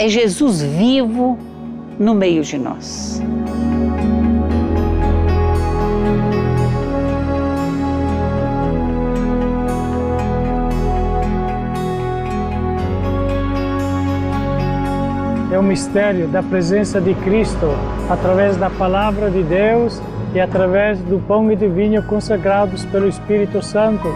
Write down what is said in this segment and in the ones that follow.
é Jesus vivo no meio de nós. É o mistério da presença de Cristo através da Palavra de Deus e através do pão e do vinho consagrados pelo Espírito Santo.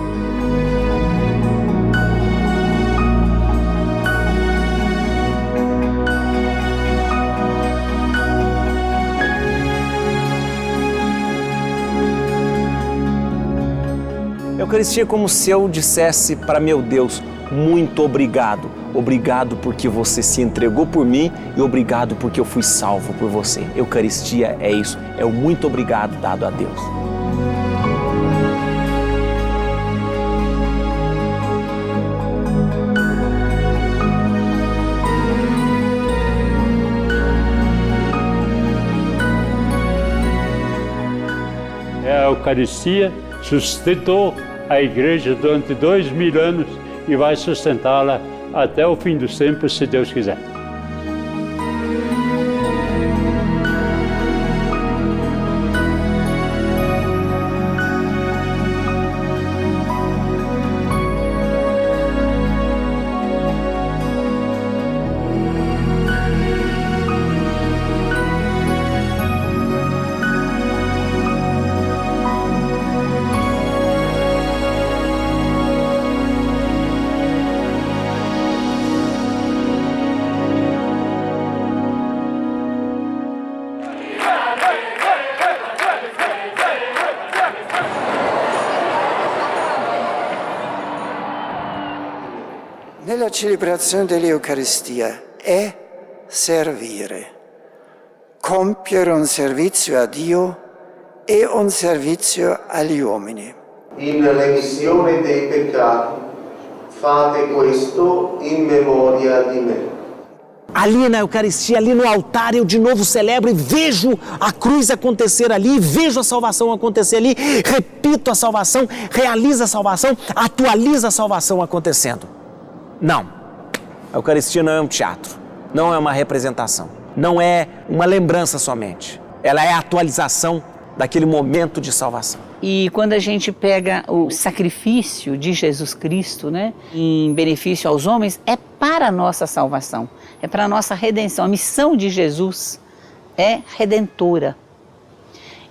A Eucaristia é como se eu dissesse para meu Deus: muito obrigado. Obrigado porque você se entregou por mim e obrigado porque eu fui salvo por você. Eucaristia é isso, é o muito obrigado dado a Deus. A Eucaristia sustentou a Igreja durante 2000 anos e vai sustentá-la até o fim dos tempos, se Deus quiser. Nella celebrazione dell'Eucaristia è servire. Compiere un servizio a Dio e un servizio agli uomini. In remissione dei peccati, fate questo in memoria di me. Ali na Eucaristia, ali no altar, eu de novo celebro e vejo a cruz acontecer ali, vejo a salvação acontecer ali, repito a salvação, realizo a salvação, atualizo a salvação acontecendo. Não, a Eucaristia não é um teatro, não é uma representação, não é uma lembrança somente. Ela é a atualização daquele momento de salvação. E quando a gente pega o sacrifício de Jesus Cristo, né, em benefício aos homens, é para a nossa salvação, é para a nossa redenção. A missão de Jesus é redentora.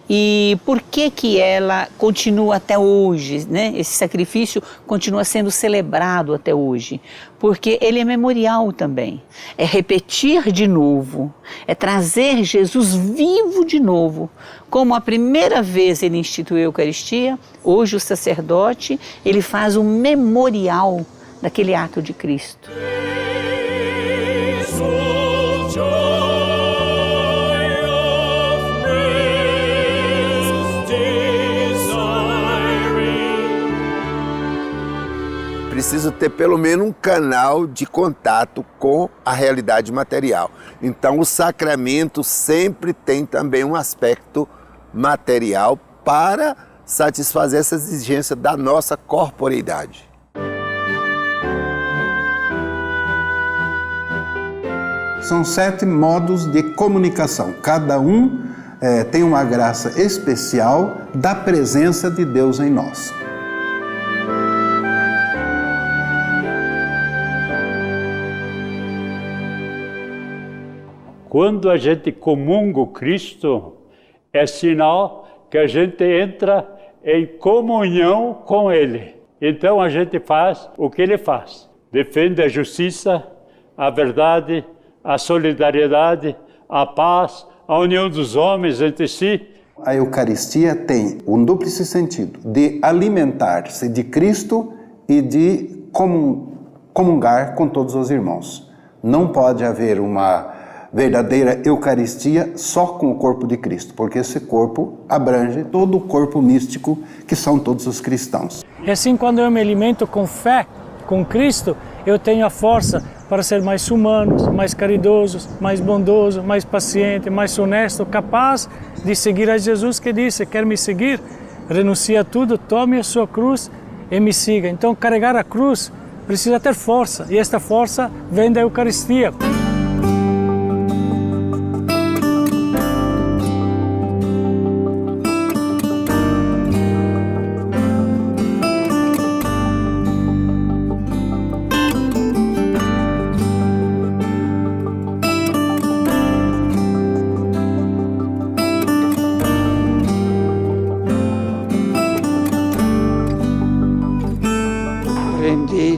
E por que ela continua até hoje, né? Esse sacrifício continua sendo celebrado até hoje? Porque ele é memorial também. É repetir de novo, é trazer Jesus vivo de novo. Como a primeira vez ele instituiu a Eucaristia, hoje o sacerdote, ele faz um memorial daquele ato de Cristo. Preciso ter pelo menos um canal de contato com a realidade material. Então o sacramento sempre tem também um aspecto material para satisfazer essa exigência da nossa corporeidade. São 7 modos de comunicação. Cada um tem uma graça especial da presença de Deus em nós. Quando a gente comunga o Cristo, é sinal que a gente entra em comunhão com Ele. Então a gente faz o que Ele faz. Defende a justiça, a verdade, a solidariedade, a paz, a união dos homens entre si. A Eucaristia tem um duplo sentido, de alimentar-se de Cristo e de comungar com todos os irmãos. Não pode haver uma verdadeira Eucaristia só com o corpo de Cristo, porque esse corpo abrange todo o corpo místico que são todos os cristãos. E assim, quando eu me alimento com fé, com Cristo, eu tenho a força para ser mais humano, mais caridoso, mais bondoso, mais paciente, mais honesto, capaz de seguir a Jesus que disse: quer me seguir? Renuncie a tudo, tome a sua cruz e me siga. Então, carregar a cruz precisa ter força, e esta força vem da Eucaristia.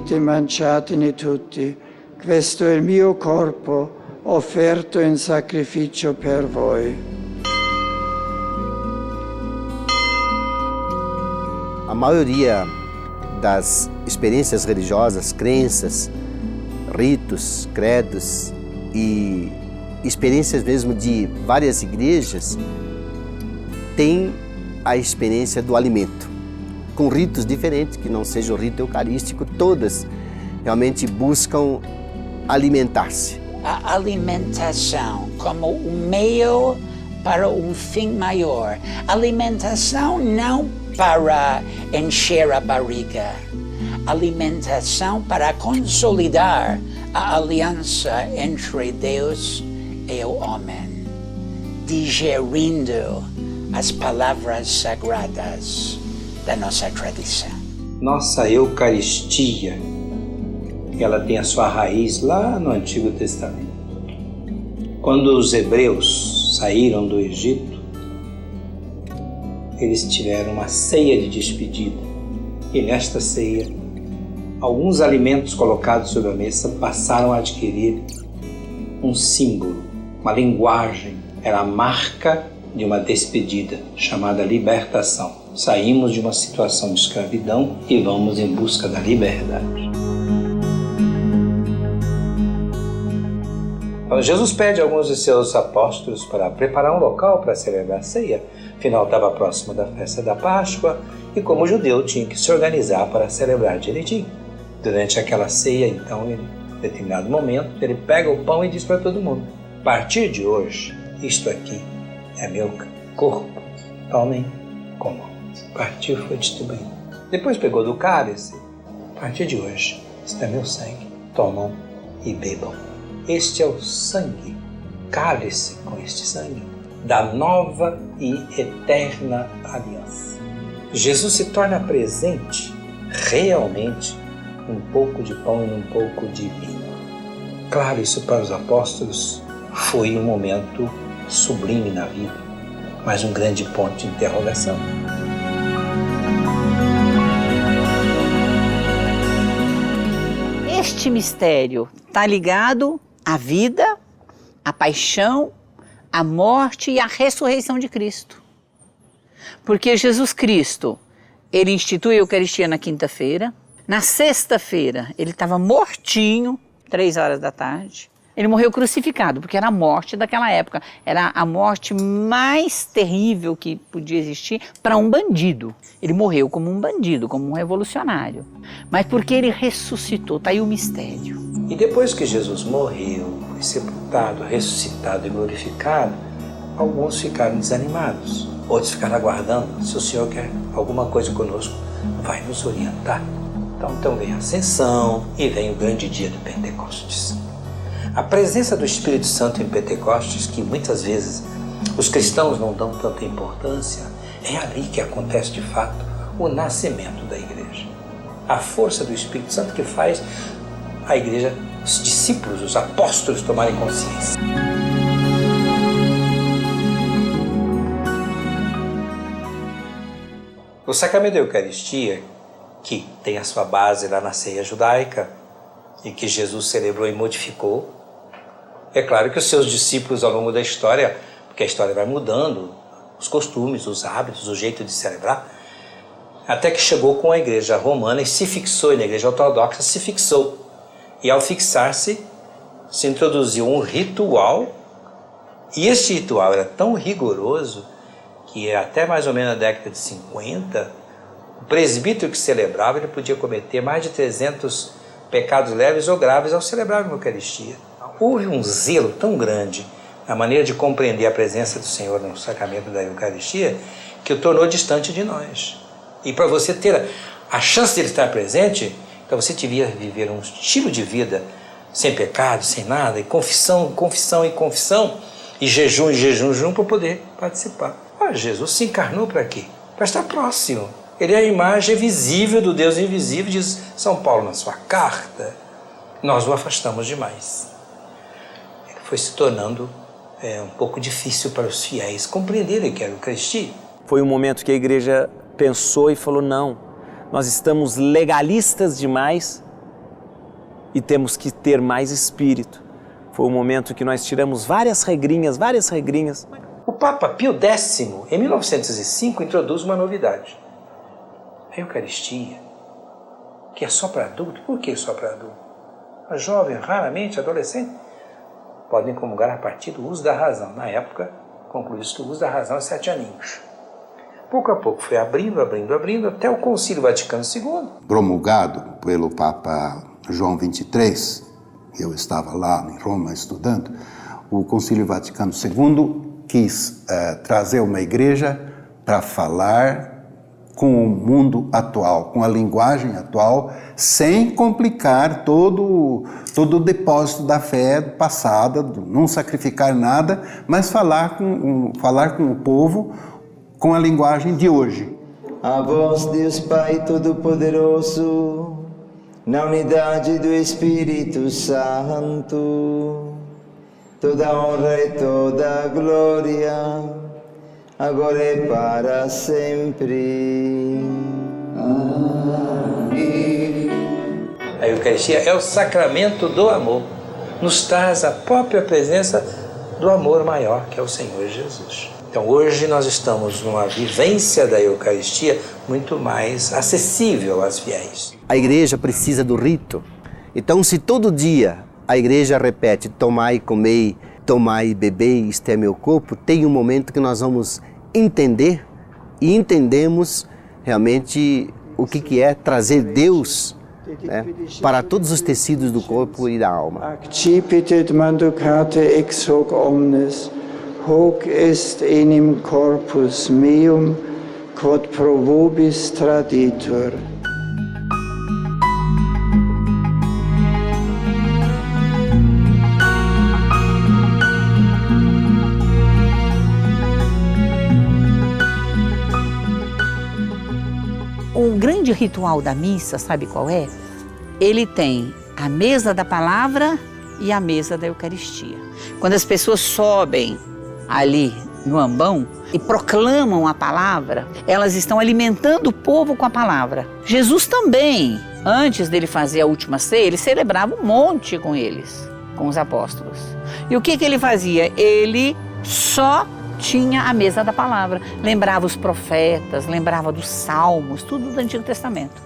prendite, mangiatene tutti. Questo è il mio corpo, offerto in sacrificio per voi. A maioria das experiências religiosas, crenças, ritos, credos e experiências mesmo de várias igrejas tem a experiência do alimento, com ritos diferentes, que não seja o rito eucarístico, todas realmente buscam alimentar-se. A alimentação como um meio para um fim maior. Alimentação não para encher a barriga. Alimentação para consolidar a aliança entre Deus e o homem, digerindo as palavras sagradas da nossa tradição. Nossa Eucaristia, ela tem a sua raiz lá no Antigo Testamento. Quando os hebreus saíram do Egito, eles tiveram uma ceia de despedida. E nesta ceia, alguns alimentos colocados sobre a mesa passaram a adquirir um símbolo, uma linguagem. Era a marca de uma despedida, chamada libertação. Saímos de uma situação de escravidão e vamos em busca da liberdade. Então, Jesus pede a alguns de seus apóstolos para preparar um local para celebrar a ceia. Afinal, estava próximo da festa da Páscoa e, como judeu, tinha que se organizar para celebrar direitinho. Durante aquela ceia, então, em determinado momento, ele pega o pão e diz para todo mundo: a partir de hoje, isto aqui é meu corpo, tomem, comam. Partiu, foi distribuído. Depois pegou do cálice: a partir de hoje, isto é meu sangue, tomam e bebam. Este é o sangue, cálice com este sangue, da nova e eterna aliança. Jesus se torna presente, realmente, um pouco de pão e um pouco de vinho. Claro, isso para os apóstolos foi um momento sublime na vida, mas um grande ponto de interrogação. Este mistério está ligado à vida, à paixão, à morte e à ressurreição de Cristo. Porque Jesus Cristo, ele institui a Eucaristia na quinta-feira. Na sexta-feira, ele estava mortinho, 3 horas da tarde. Ele morreu crucificado, porque era a morte daquela época. Era a morte mais terrível que podia existir para um bandido. Ele morreu como um bandido, como um revolucionário. Mas porque ele ressuscitou, está aí o mistério. E depois que Jesus morreu, foi sepultado, ressuscitado e glorificado, alguns ficaram desanimados. Outros ficaram aguardando: se o Senhor quer alguma coisa conosco, vai nos orientar. Então vem a Ascensão e vem o grande dia de Pentecostes. A presença do Espírito Santo em Pentecostes, que muitas vezes os cristãos não dão tanta importância, é ali que acontece de fato o nascimento da igreja. A força do Espírito Santo que faz a igreja, os discípulos, os apóstolos tomarem consciência. O sacramento da Eucaristia, que tem a sua base lá na ceia judaica e que Jesus celebrou e modificou, é claro que os seus discípulos ao longo da história, porque a história vai mudando, os costumes, os hábitos, o jeito de celebrar, até que chegou com a igreja romana e se fixou, e na igreja ortodoxa se fixou. E ao fixar-se, se introduziu um ritual, e esse ritual era tão rigoroso que até mais ou menos na década de 50, o presbítero que celebrava, ele podia cometer mais de 300 pecados leves ou graves ao celebrar a Eucaristia. Houve um zelo tão grande na maneira de compreender a presença do Senhor no sacramento da Eucaristia que o tornou distante de nós. E para você ter a chance de ele estar presente, então você devia viver um estilo de vida sem pecado, sem nada, e confissão, e jejum para poder participar. Jesus se encarnou para quê? Para estar próximo. Ele é a imagem visível do Deus invisível, diz São Paulo na sua carta. Nós o afastamos demais. Ele foi se tornando um pouco difícil para os fiéis compreenderem que era o Eucaristia. Foi um momento que a igreja pensou e falou: não, nós estamos legalistas demais e temos que ter mais espírito. Foi um momento que nós tiramos várias regrinhas. O Papa Pio X, em 1905, introduz uma novidade. A Eucaristia, que é só para adulto. Por que só para adulto? A jovem, raramente, adolescente, podem comungar a partir do uso da razão. Na época, concluiu-se o uso da razão aos 7 aninhos. Pouco a pouco foi abrindo, até o Concílio Vaticano II. Promulgado pelo Papa João XXIII, eu estava lá em Roma estudando, o Concílio Vaticano II quis trazer uma igreja para falar com o mundo atual, com a linguagem atual, sem complicar todo o depósito da fé passada, não sacrificar nada, mas falar com o povo com a linguagem de hoje. A vós, Deus Pai Todo-Poderoso, na unidade do Espírito Santo, toda honra e toda glória, agora e para sempre. Amém. A Eucaristia é o sacramento do amor. Nos traz a própria presença do amor maior, que é o Senhor Jesus. Então hoje nós estamos numa vivência da Eucaristia muito mais acessível às fiéis. A igreja precisa do rito. Então, se todo dia a igreja repete: tomai, comei, tomai e bebei, isto é meu corpo, tem um momento que nós vamos entender e entendemos realmente o que é trazer Deus, né, para todos os tecidos do corpo e da alma. Accipitet manducate ex hoc omnes, hoc est enim corpus meum, quod pro vobis traditur. O grande ritual da missa, sabe qual é? Ele tem a mesa da palavra e a mesa da Eucaristia. Quando as pessoas sobem ali no ambão e proclamam a palavra, elas estão alimentando o povo com a palavra. Jesus também, antes dele fazer a última ceia, ele celebrava um monte com eles, com os apóstolos. E o que ele fazia? Ele só tinha a mesa da palavra. Lembrava os profetas, lembrava dos salmos, tudo do Antigo Testamento.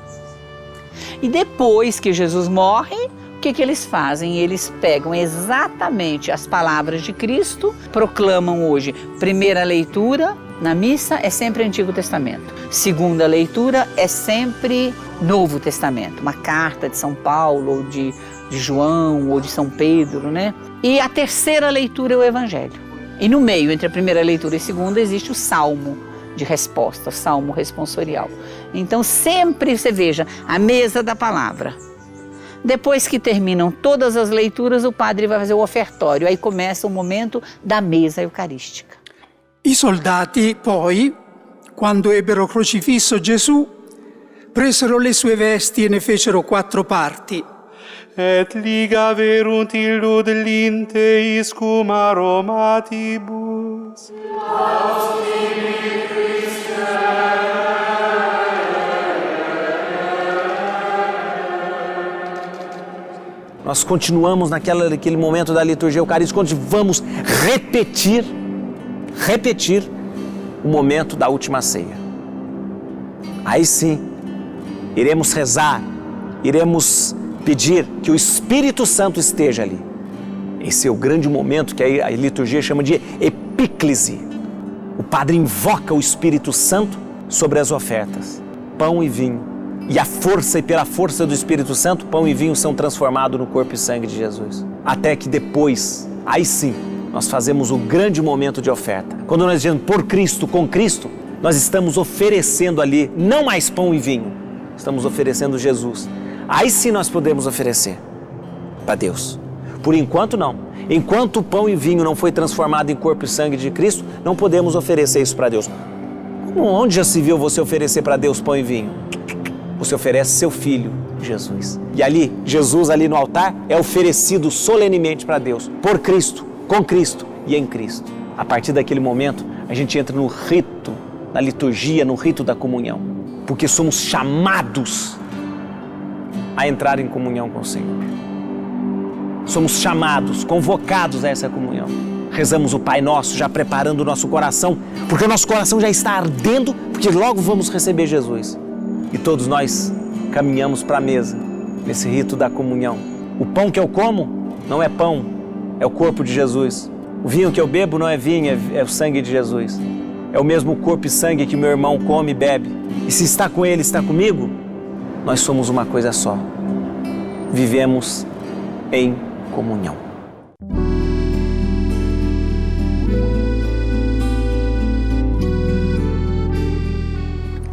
E depois que Jesus morre, o que eles fazem? Eles pegam exatamente as palavras de Cristo, proclamam hoje. Primeira leitura na missa é sempre Antigo Testamento. Segunda leitura é sempre Novo Testamento. Uma carta de São Paulo, ou de João, ou de São Pedro, né? E a terceira leitura é o Evangelho. E no meio, entre a primeira leitura e a segunda, existe o salmo de resposta, o salmo responsorial. Então sempre você veja a mesa da palavra. Depois que terminam todas as leituras, o padre vai fazer o ofertório. Aí começa o momento da mesa eucarística. I soldati poi, quando ebbero crocifisso Gesù, presero le sue vesti e ne fecero 4 parti. Et liga verunt illud linteis cum aromatibus. Nós continuamos naquele momento da liturgia eucarística, onde vamos repetir o momento da última ceia. Aí sim, iremos rezar, iremos pedir que o Espírito Santo esteja ali. Esse é o grande momento que a liturgia chama de epíclise. O padre invoca o Espírito Santo sobre as ofertas, pão e vinho. E pela força do Espírito Santo, pão e vinho são transformados no corpo e sangue de Jesus. Até que depois, aí sim, nós fazemos o grande momento de oferta. Quando nós dizemos por Cristo, com Cristo, nós estamos oferecendo ali, não mais pão e vinho, estamos oferecendo Jesus. Aí sim nós podemos oferecer para Deus. Por enquanto não. Enquanto o pão e vinho não foi transformado em corpo e sangue de Cristo, não podemos oferecer isso para Deus. Onde já se viu você oferecer para Deus pão e vinho? Você oferece seu Filho, Jesus. E ali, Jesus ali no altar é oferecido solenemente para Deus, por Cristo, com Cristo e em Cristo. A partir daquele momento, a gente entra no rito, na liturgia, no rito da comunhão. Porque somos chamados a entrar em comunhão com o Senhor. somos chamados, convocados a essa comunhão. Rezamos o Pai Nosso, já preparando o nosso coração, porque o nosso coração já está ardendo, porque logo vamos receber Jesus. E todos nós caminhamos para a mesa, nesse rito da comunhão. O pão que eu como não é pão, é o corpo de Jesus. O vinho que eu bebo não é vinho, é o sangue de Jesus. É o mesmo corpo e sangue que meu irmão come e bebe. E se está com ele, está comigo, nós somos uma coisa só. Vivemos em comunhão.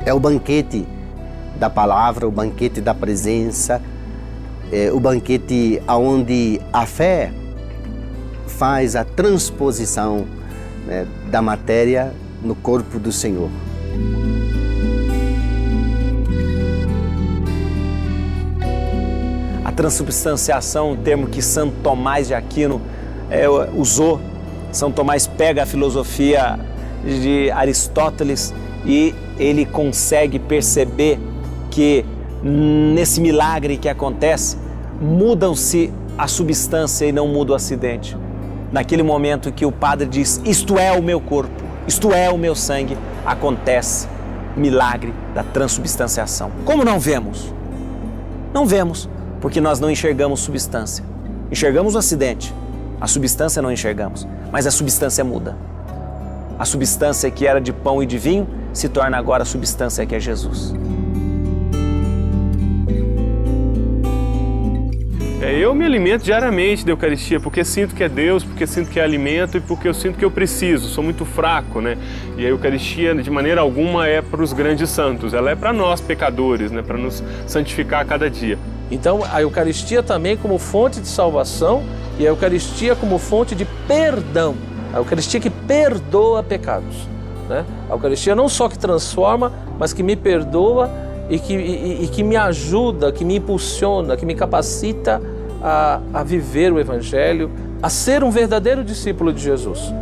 É o banquete da palavra, o banquete da presença, o banquete onde a fé faz a transposição, né, da matéria no corpo do Senhor. A transubstanciação, um termo que Santo Tomás de Aquino usou. São Tomás pega a filosofia de Aristóteles e ele consegue perceber que nesse milagre que acontece, mudam-se a substância e não muda o acidente. Naquele momento que o padre diz, isto é o meu corpo, isto é o meu sangue, acontece o milagre da transubstanciação. Como não vemos? Não vemos, porque nós não enxergamos substância. Enxergamos o acidente, a substância não enxergamos, mas a substância muda. A substância que era de pão e de vinho se torna agora a substância que é Jesus. Eu me alimento diariamente da Eucaristia, porque sinto que é Deus, porque sinto que é alimento e porque eu sinto que eu preciso, sou muito fraco, né? E a Eucaristia, de maneira alguma, é para os grandes santos, ela é para nós, pecadores, né? Para nos santificar a cada dia. Então, a Eucaristia também como fonte de salvação e a Eucaristia como fonte de perdão. A Eucaristia que perdoa pecados, né? A Eucaristia não só que transforma, mas que me perdoa e que me ajuda, que me impulsiona, que me capacita a viver o Evangelho, a ser um verdadeiro discípulo de Jesus.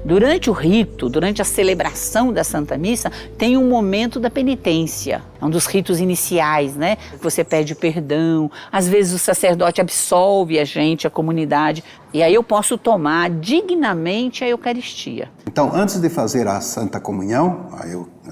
Durante o rito, durante a celebração da Santa Missa, tem um momento da penitência. É um dos ritos iniciais, né? Você pede perdão, às vezes o sacerdote absolve a gente, a comunidade, e aí eu posso tomar dignamente a Eucaristia. Então, antes de fazer a Santa Comunhão,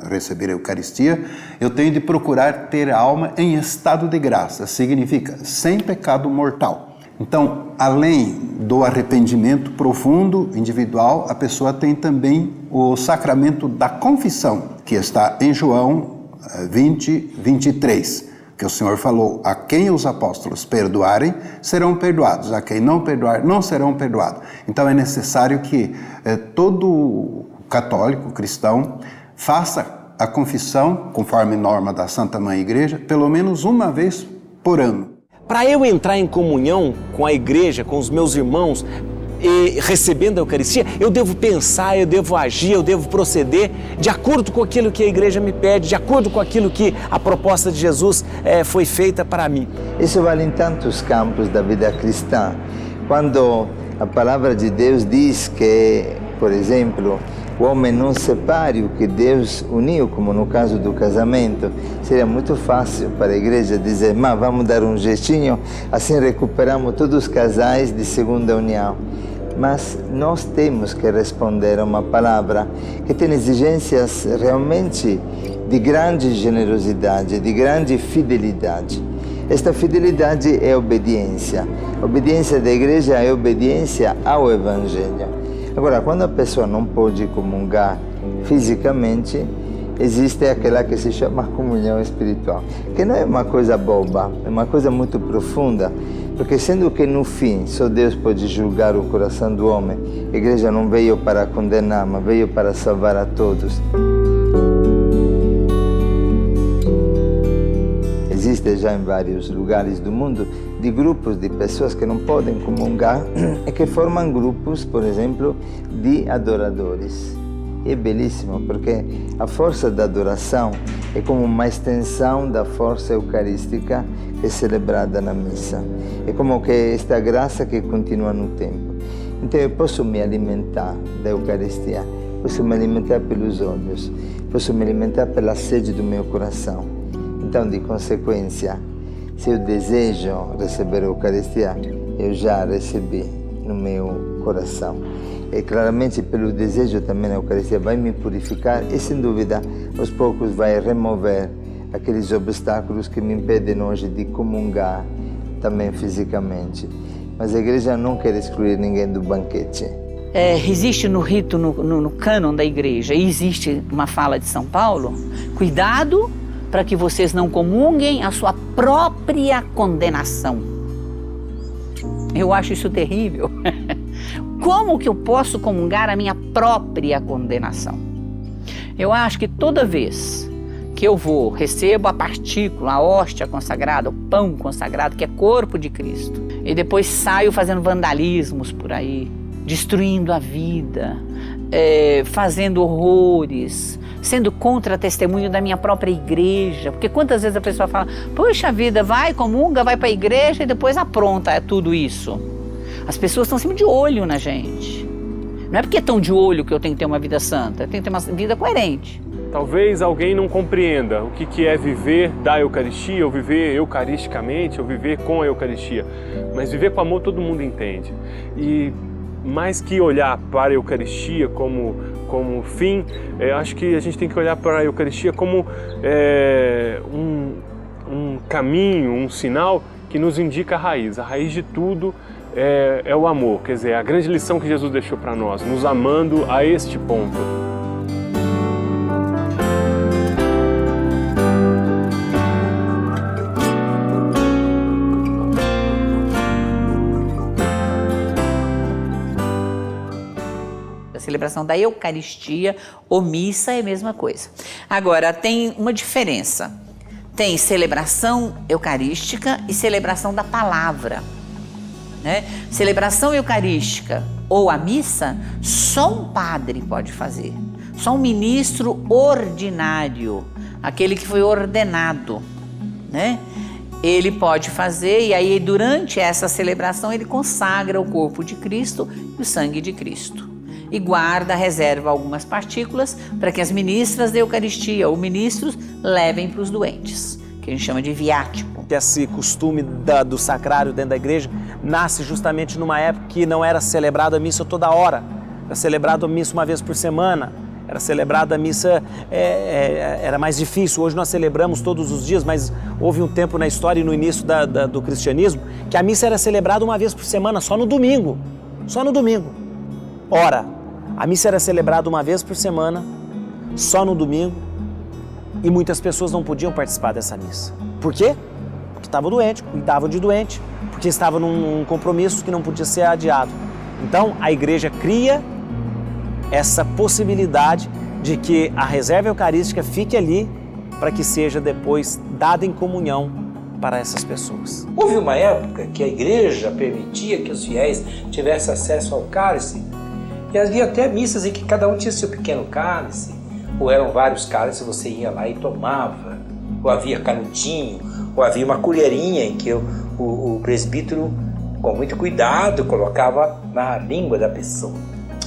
receber a Eucaristia, eu tenho de procurar ter a alma em estado de graça, significa sem pecado mortal. Então, além do arrependimento profundo, individual, a pessoa tem também o sacramento da confissão, que está em João 20, 23, que o Senhor falou, a quem os apóstolos perdoarem, serão perdoados, a quem não perdoar, não serão perdoados. Então, é necessário que todo católico, cristão, faça a confissão, conforme norma da Santa Mãe Igreja, pelo menos uma vez por ano. Para eu entrar em comunhão com a igreja, com os meus irmãos, recebendo a Eucaristia, eu devo pensar, eu devo agir, eu devo proceder de acordo com aquilo que a igreja me pede, de acordo com aquilo que a proposta de Jesus foi feita para mim. Isso vale em tantos campos da vida cristã. Quando a palavra de Deus diz que, por exemplo, o homem não separe o que Deus uniu, como no caso do casamento, seria muito fácil para a igreja dizer, mas vamos dar um jeitinho, assim recuperamos todos os casais de segunda união. Mas nós temos que responder a uma palavra que tem exigências realmente de grande generosidade, de grande fidelidade. Esta fidelidade é obediência. A obediência da igreja é obediência ao Evangelho. Agora, quando a pessoa não pode comungar fisicamente, existe aquela que se chama comunhão espiritual, que não é uma coisa boba, é uma coisa muito profunda, porque sendo que no fim só Deus pode julgar o coração do homem, a igreja não veio para condenar, mas veio para salvar a todos. Existe já em vários lugares do mundo de grupos de pessoas que não podem comungar e que formam grupos, por exemplo, de adoradores. é belíssimo, porque a força da adoração é como uma extensão da força eucarística que é celebrada na missa. É como que esta graça que continua no tempo. Então eu posso me alimentar da Eucaristia, posso me alimentar pelos olhos, posso me alimentar pela sede do meu coração. Então, de consequência, se eu desejo receber a Eucaristia, eu já recebi no meu coração. E claramente pelo desejo também a Eucaristia vai me purificar e sem dúvida aos poucos vai remover aqueles obstáculos que me impedem hoje de comungar também fisicamente. Mas a igreja não quer excluir ninguém do banquete. Existe no rito, no cânon da igreja, e existe uma fala de São Paulo, cuidado para que vocês não comunguem a sua própria condenação. Eu acho isso terrível. Como que eu posso comungar a minha própria condenação? Eu acho que toda vez que eu recebo a partícula, a hóstia consagrada, o pão consagrado, que é corpo de Cristo, e depois saio fazendo vandalismos por aí, destruindo a vida, fazendo horrores, sendo contra-testemunho da minha própria igreja, porque quantas vezes a pessoa fala, poxa vida, vai, comunga, vai para a igreja e depois apronta tudo isso. As pessoas estão sempre de olho na gente. Não é porque estão de olho que eu tenho que ter uma vida santa, eu tenho que ter uma vida coerente. Talvez alguém não compreenda o que é viver da Eucaristia, ou viver eucaristicamente, ou viver com a Eucaristia. Mas viver com amor todo mundo entende. E mais que olhar para a Eucaristia como fim, acho que a gente tem que olhar para a Eucaristia como um caminho, um sinal que nos indica a raiz. A raiz de tudo é o amor, quer dizer, a grande lição que Jesus deixou para nós, nos amando a este ponto. A celebração da Eucaristia ou missa é a mesma coisa. Agora, tem uma diferença. Tem celebração eucarística e celebração da palavra. Né? Celebração eucarística ou a missa, só um padre pode fazer, só um ministro ordinário, aquele que foi ordenado, né? Ele pode fazer, e aí durante essa celebração ele consagra o corpo de Cristo e o sangue de Cristo e guarda, reserva algumas partículas para que as ministras da Eucaristia ou ministros levem para os doentes, que a gente chama de viático. Esse costume do sacrário dentro da igreja nasce justamente numa época que não era celebrada a missa toda hora. Era celebrada a missa uma vez por semana. Era celebrada a missa, era mais difícil. Hoje nós celebramos todos os dias, mas houve um tempo na história e no início do cristianismo que a missa era celebrada uma vez por semana, só no domingo. Só no domingo. Ora, a missa era celebrada uma vez por semana, só no domingo, e muitas pessoas não podiam participar dessa missa. Por quê? Porque estavam doentes, cuidavam de doente, porque estavam num compromisso que não podia ser adiado. Então, a igreja cria essa possibilidade de que a reserva eucarística fique ali para que seja depois dada em comunhão para essas pessoas. Houve uma época que a igreja permitia que os fiéis tivessem acesso ao cálice, e havia até missas em que cada um tinha seu pequeno cálice, ou eram vários cálices, você ia lá e tomava, ou havia canudinho, ou havia uma colherinha em que o presbítero, com muito cuidado, colocava na língua da pessoa.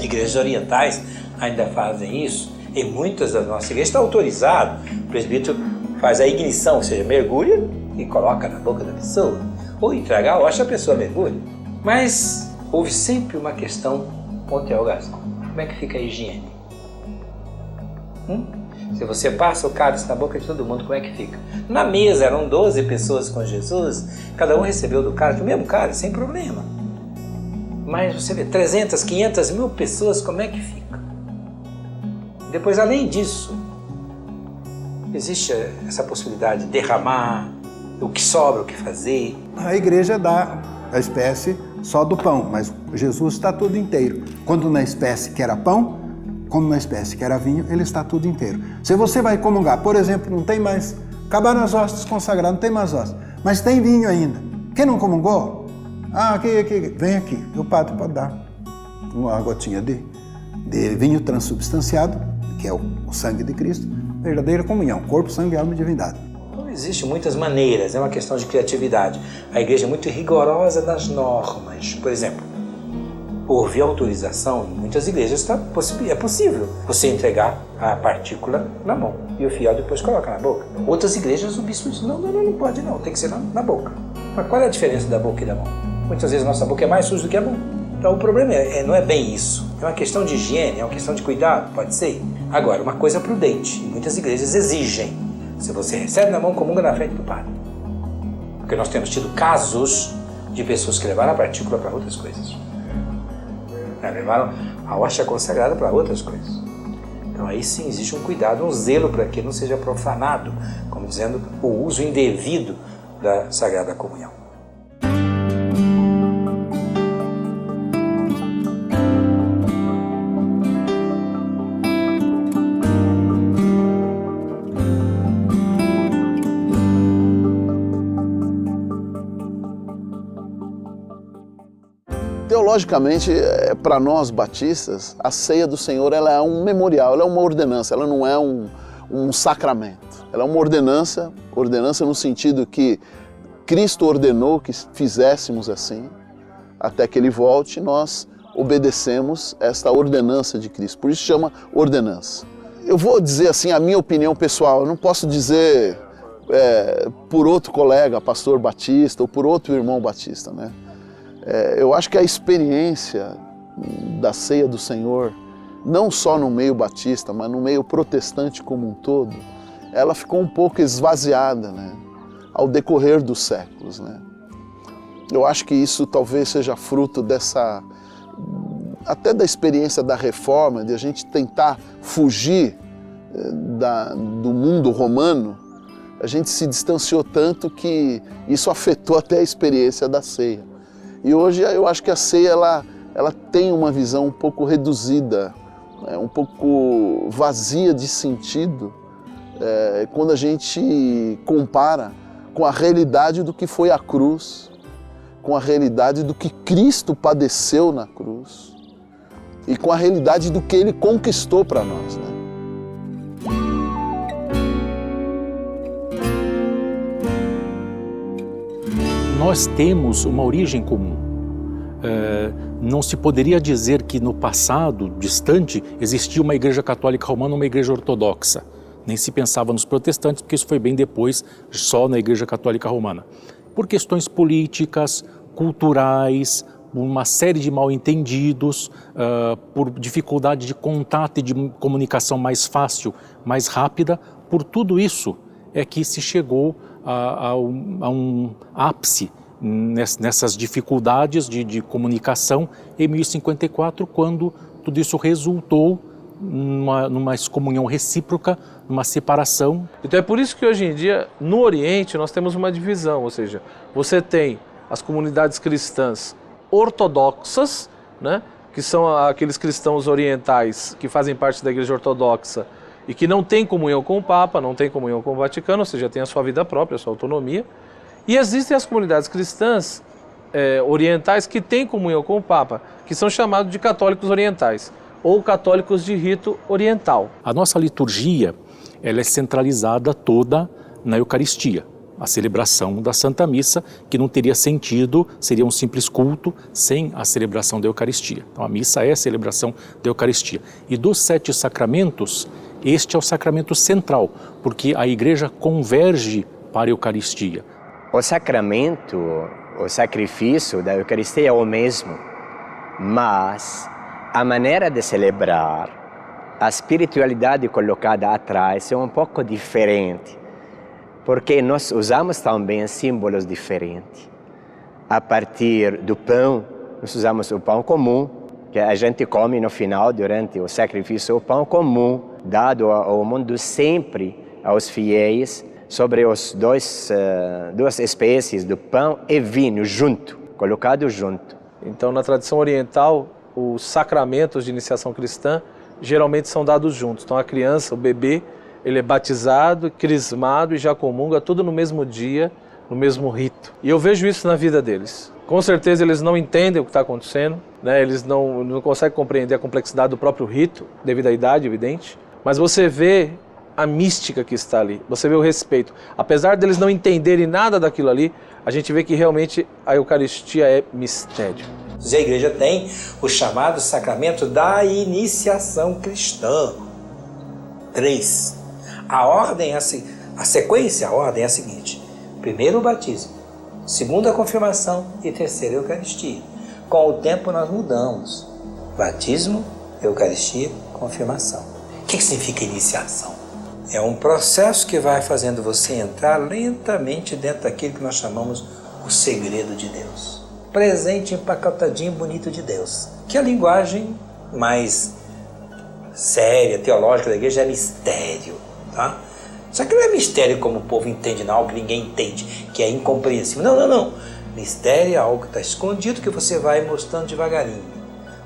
Igrejas orientais ainda fazem isso, e muitas das nossas igrejas está autorizado. O presbítero faz a ignição, ou seja, mergulha e coloca na boca da pessoa, ou entrega a hóstia, a pessoa mergulha. Mas houve sempre uma questão onteológica: como é que fica a higiene? Se você passa o cálice na boca de todo mundo, como é que fica? Na mesa eram 12 pessoas com Jesus, cada um recebeu do cálice, o mesmo cálice, sem problema. Mas você vê 300, 500 mil pessoas, como é que fica? Depois, além disso, existe essa possibilidade de derramar o que sobra, o que fazer. A igreja dá a espécie só do pão, mas Jesus está tudo inteiro. Quando na espécie que era pão, como na espécie que era vinho, ele está tudo inteiro. Se você vai comungar, por exemplo, não tem mais, acabaram as hóstias consagradas, não tem mais hóstias, mas tem vinho ainda. Quem não comungou? Aqui, vem aqui, o padre pode dar uma gotinha de de vinho transubstanciado, que é o sangue de Cristo, verdadeira comunhão, corpo, sangue, alma e divindade. Existem muitas maneiras, é uma questão de criatividade. A igreja é muito rigorosa nas normas. Por exemplo, por via autorização, em muitas igrejas é possível você entregar a partícula na mão e o fiel depois coloca na boca. Outras igrejas o bispo diz, não pode não, tem que ser na boca. Mas qual é a diferença da boca e da mão? Muitas vezes a nossa boca é mais suja do que a mão. Então o problema não é bem isso. É uma questão de higiene, é uma questão de cuidado, pode ser. Agora, uma coisa prudente, muitas igrejas exigem. Se você recebe na mão, comunga na frente do padre. Porque nós temos tido casos de pessoas que levaram a partícula para outras coisas. Levaram a hóstia consagrada para outras coisas. Então aí sim existe um cuidado, um zelo para que não seja profanado, como dizendo, o uso indevido da Sagrada Comunhão. Teologicamente, para nós batistas, a ceia do Senhor ela é um memorial, ela é uma ordenança, ela não é um sacramento. Ela é uma ordenança no sentido que Cristo ordenou que fizéssemos assim, até que Ele volte, nós obedecemos esta ordenança de Cristo. Por isso chama ordenança. Eu vou dizer assim a minha opinião pessoal, eu não posso dizer por outro colega, pastor batista, ou por outro irmão batista, né? Eu acho que a experiência da ceia do Senhor, não só no meio batista, mas no meio protestante como um todo, ela ficou um pouco esvaziada, né, ao decorrer dos séculos, né? Eu acho que isso talvez seja fruto até da experiência da Reforma, de a gente tentar fugir do mundo romano. A gente se distanciou tanto que isso afetou até a experiência da ceia. E hoje eu acho que a ceia ela tem uma visão um pouco reduzida, um pouco vazia de sentido, quando a gente compara com a realidade do que foi a cruz, com a realidade do que Cristo padeceu na cruz e com a realidade do que Ele conquistou para nós, né? Nós temos uma origem comum. Não se poderia dizer que no passado distante existia uma igreja católica romana ou uma igreja ortodoxa. Nem se pensava nos protestantes, porque isso foi bem depois, só na igreja católica romana. Por questões políticas, culturais, uma série de mal-entendidos, por dificuldade de contato e de comunicação mais fácil, mais rápida, por tudo isso é que se chegou a um ápice nessas dificuldades de comunicação em 1054, quando tudo isso resultou numa excomunhão recíproca, numa separação. Então é por isso que hoje em dia, no Oriente, nós temos uma divisão, ou seja, você tem as comunidades cristãs ortodoxas, né, que são aqueles cristãos orientais que fazem parte da Igreja Ortodoxa e que não têm comunhão com o Papa, não têm comunhão com o Vaticano, ou seja, tem a sua vida própria, a sua autonomia. E existem as comunidades cristãs orientais que têm comunhão com o Papa, que são chamados de católicos orientais, ou católicos de rito oriental. A nossa liturgia ela é centralizada toda na Eucaristia, a celebração da Santa Missa, que não teria sentido, seria um simples culto sem a celebração da Eucaristia. Então a missa é a celebração da Eucaristia. E dos 7 sacramentos, este é o sacramento central, porque a Igreja converge para a Eucaristia. O sacramento, o sacrifício da Eucaristia é o mesmo, mas a maneira de celebrar, a espiritualidade colocada atrás é um pouco diferente, porque nós usamos também símbolos diferentes. A partir do pão, nós usamos o pão comum, que a gente come no final, durante o sacrifício, o pão comum, dado ao mundo sempre aos fiéis, sobre os duas espécies do pão e vinho junto, colocado junto. Então, na tradição oriental, os sacramentos de iniciação cristã geralmente são dados juntos. Então, a criança, o bebê, ele é batizado, crismado e já comunga tudo no mesmo dia, no mesmo rito. E eu vejo isso na vida deles. Com certeza eles não entendem o que está acontecendo, né? Eles não conseguem compreender a complexidade do próprio rito, devido à idade, evidente. Mas você vê a mística que está ali, você vê o respeito. Apesar deles não entenderem nada daquilo ali, a gente vê que realmente a Eucaristia é mistério. A igreja tem o chamado sacramento da iniciação cristã. 3. A ordem é a sequência, a ordem é a seguinte: primeiro o batismo, segundo a confirmação e terceiro a Eucaristia. Com o tempo nós mudamos. Batismo, Eucaristia, confirmação. O que significa iniciação? É um processo que vai fazendo você entrar lentamente dentro daquilo que nós chamamos o segredo de Deus. Presente, empacotadinho, bonito de Deus. Que a linguagem mais séria, teológica da igreja é mistério, tá? Só que não é mistério como o povo entende, não, algo que ninguém entende, que é incompreensível. Não. Mistério é algo que está escondido, que você vai mostrando devagarinho,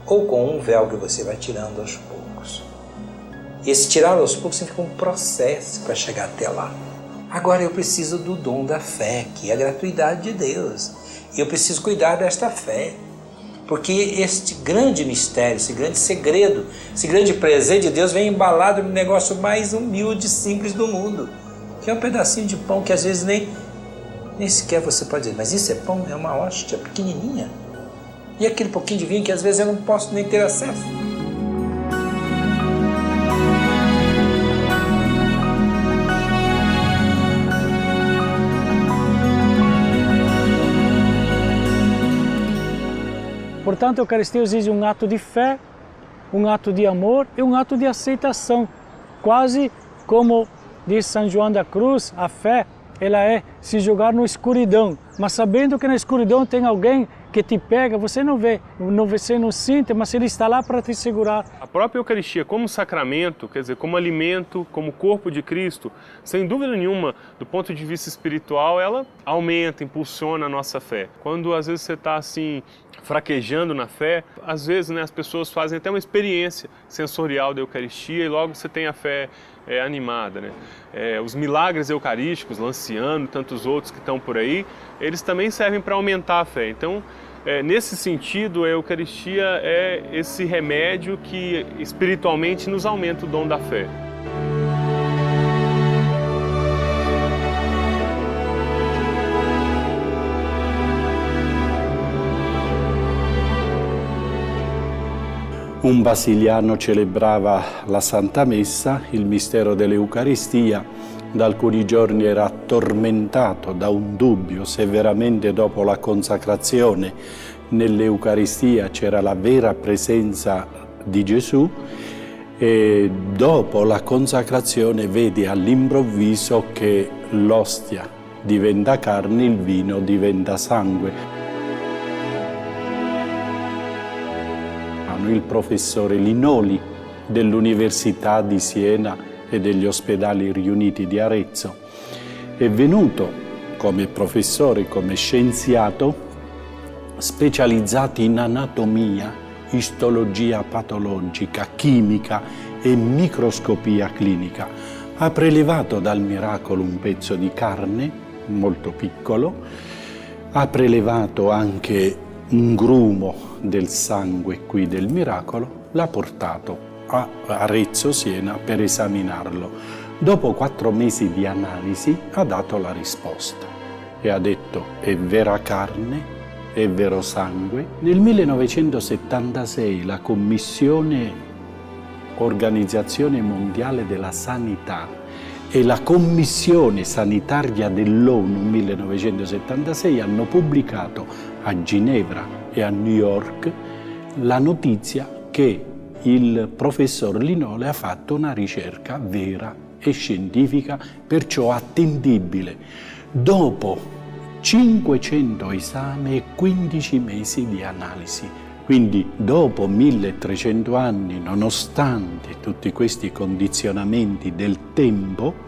ou com um véu que você vai tirando aos poucos. E esse tirar aos poucos significa um processo para chegar até lá. Agora eu preciso do dom da fé, que é a gratuidade de Deus. E eu preciso cuidar desta fé. Porque este grande mistério, esse grande segredo, esse grande presente de Deus vem embalado no negócio mais humilde e simples do mundo. Que é um pedacinho de pão que às vezes nem sequer você pode dizer, mas isso é pão? É uma hóstia pequenininha. E aquele pouquinho de vinho que às vezes eu não posso nem ter acesso. Portanto, a Eucaristia exige um ato de fé, um ato de amor e um ato de aceitação. Quase como diz São João da Cruz, a fé ela é se jogar na escuridão, mas sabendo que na escuridão tem alguém que te pega, você não vê, você não sente, mas ele está lá para te segurar. A própria Eucaristia como sacramento, quer dizer, como alimento, como corpo de Cristo, sem dúvida nenhuma, do ponto de vista espiritual, ela aumenta, impulsiona a nossa fé. Quando às vezes você está assim, fraquejando na fé, às vezes as pessoas fazem até uma experiência sensorial da Eucaristia e logo você tem a fé animada, né? Os milagres eucarísticos, Lanciano e tantos outros que estão por aí, eles também servem para aumentar a fé. Então, nesse sentido, a Eucaristia é esse remédio que espiritualmente nos aumenta o dom da fé. Un basiliano celebrava la Santa Messa, il mistero dell'Eucaristia. Da alcuni giorni era tormentato da un dubbio se veramente dopo la consacrazione nell'Eucaristia c'era la vera presenza di Gesù e dopo la consacrazione vede all'improvviso che l'ostia diventa carne, il vino diventa sangue. Il professore Linoli dell'Università di Siena e degli ospedali riuniti di Arezzo è venuto come professore, come scienziato, specializzato in anatomia, istologia patologica, chimica e microscopia clinica. Ha prelevato dal miracolo un pezzo di carne molto piccolo, ha prelevato anche un grumo del sangue qui del miracolo, l'ha portato a Arezzo, Siena, per esaminarlo. Dopo 4 mesi di analisi ha dato la risposta e ha detto è vera carne, è vero sangue. Nel 1976 la Commissione Organizzazione Mondiale della Sanità e la Commissione Sanitaria dell'ONU 1976 hanno pubblicato a Ginevra e a New York la notizia che il professor Linoli ha fatto una ricerca vera e scientifica, perciò attendibile, dopo 500 esami e 15 mesi di analisi. Quindi dopo 1300 anni, nonostante tutti questi condizionamenti del tempo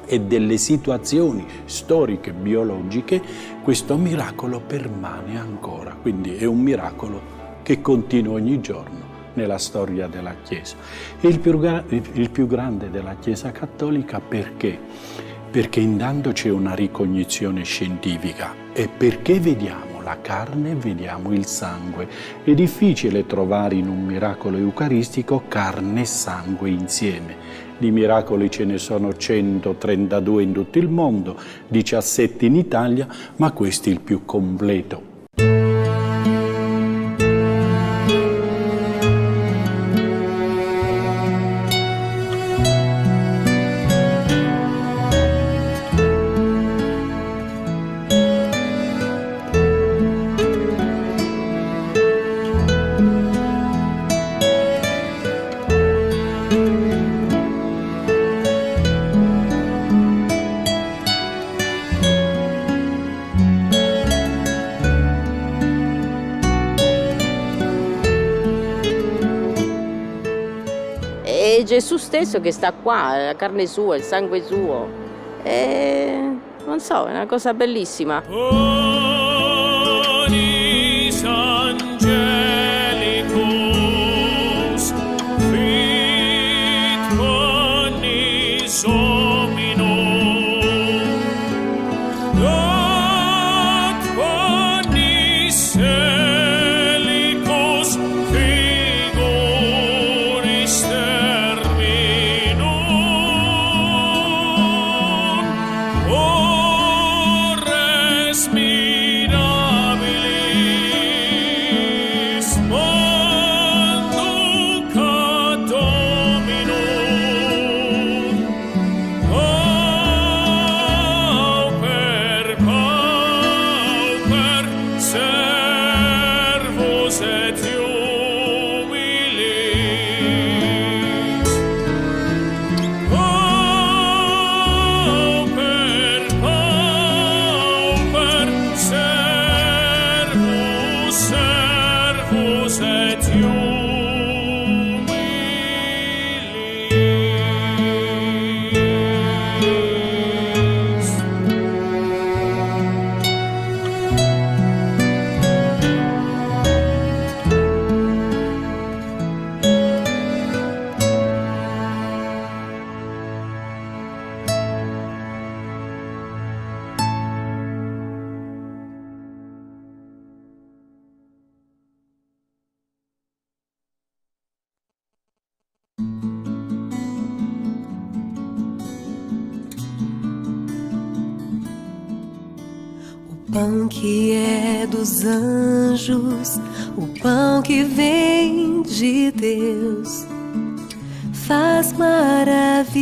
e delle situazioni storiche e biologiche, questo miracolo permane ancora. Quindi è un miracolo che continua ogni giorno nella storia della Chiesa. È il più grande della Chiesa cattolica perché? Perché intanto c'è una ricognizione scientifica e perché vediamo la carne, vediamo il sangue. È difficile trovare in un miracolo eucaristico carne e sangue insieme. Di miracoli ce ne sono 132 in tutto il mondo, 17 in Italia, ma questo è il più completo. È Gesù stesso che sta qua, la carne sua, il sangue suo. Non so, è una cosa bellissima. Pão que é dos anjos, o pão que vem de Deus, faz maravilhas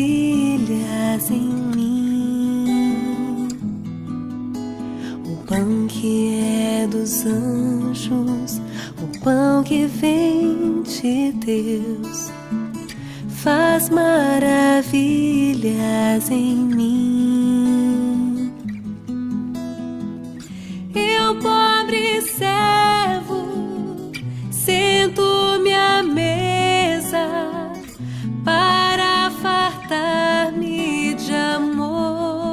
em mim. O pão que é dos anjos, o pão que vem de Deus, faz maravilhas em mim. Eu, pobre servo, sento-me à mesa para fartar-me de amor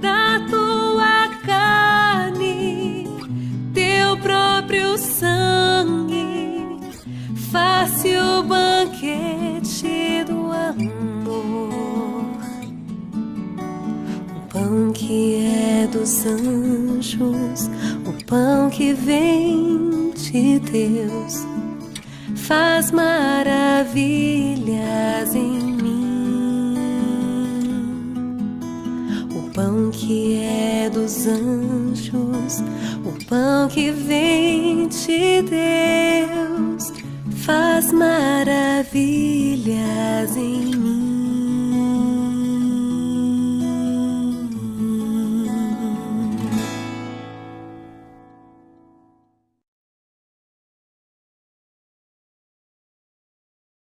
da tua carne, teu próprio sangue, faça o banquete do amor. O pão que é dos anjos, o pão que vem de Deus, faz maravilhas em mim. O pão que é dos anjos, o pão que vem de Deus, faz maravilhas em mim.